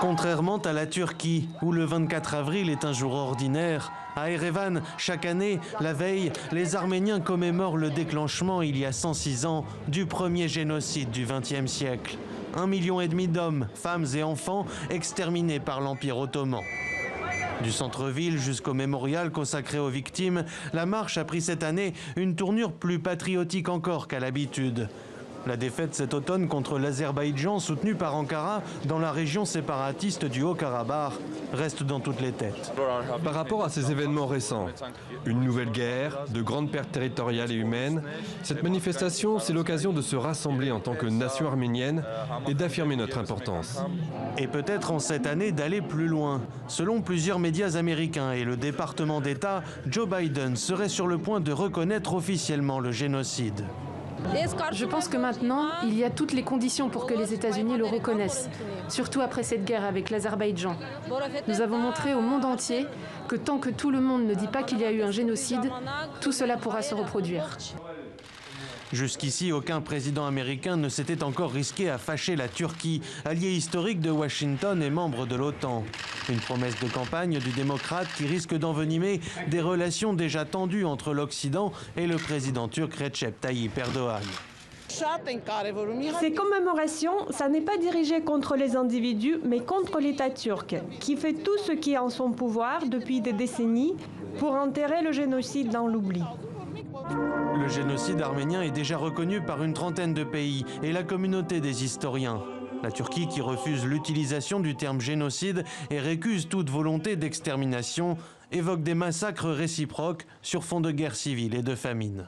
Contrairement à la Turquie, où le 24 avril est un jour ordinaire, à Erevan, chaque année, la veille, les Arméniens commémorent le déclenchement, il y a 106 ans, du premier génocide du XXe siècle. 1,5 million d'hommes, femmes et enfants exterminés par l'Empire ottoman. Du centre-ville jusqu'au mémorial consacré aux victimes, la marche a pris cette année une tournure plus patriotique encore qu'à l'habitude. La défaite cet automne contre l'Azerbaïdjan, soutenue par Ankara dans la région séparatiste du Haut-Karabakh, reste dans toutes les têtes. Par rapport à ces événements récents, une nouvelle guerre, de grandes pertes territoriales et humaines, cette manifestation, c'est l'occasion de se rassembler en tant que nation arménienne et d'affirmer notre importance. Et peut-être en cette année d'aller plus loin. Selon plusieurs médias américains et le département d'État, Joe Biden serait sur le point de reconnaître officiellement le génocide. Je pense que maintenant, il y a toutes les conditions pour que les États-Unis le reconnaissent, surtout après cette guerre avec l'Azerbaïdjan. Nous avons montré au monde entier que tant que tout le monde ne dit pas qu'il y a eu un génocide, tout cela pourra se reproduire. Jusqu'ici, aucun président américain ne s'était encore risqué à fâcher la Turquie, allié historique de Washington et membre de l'OTAN. Une promesse de campagne du démocrate qui risque d'envenimer des relations déjà tendues entre l'Occident et le président turc Recep Tayyip Erdogan. Ces commémorations, ça n'est pas dirigé contre les individus, mais contre l'État turc, qui fait tout ce qui est en son pouvoir depuis des décennies pour enterrer le génocide dans l'oubli. Le génocide arménien est déjà reconnu par une trentaine de pays et la communauté des historiens. La Turquie, qui refuse l'utilisation du terme génocide et récuse toute volonté d'extermination, évoque des massacres réciproques sur fond de guerre civile et de famine.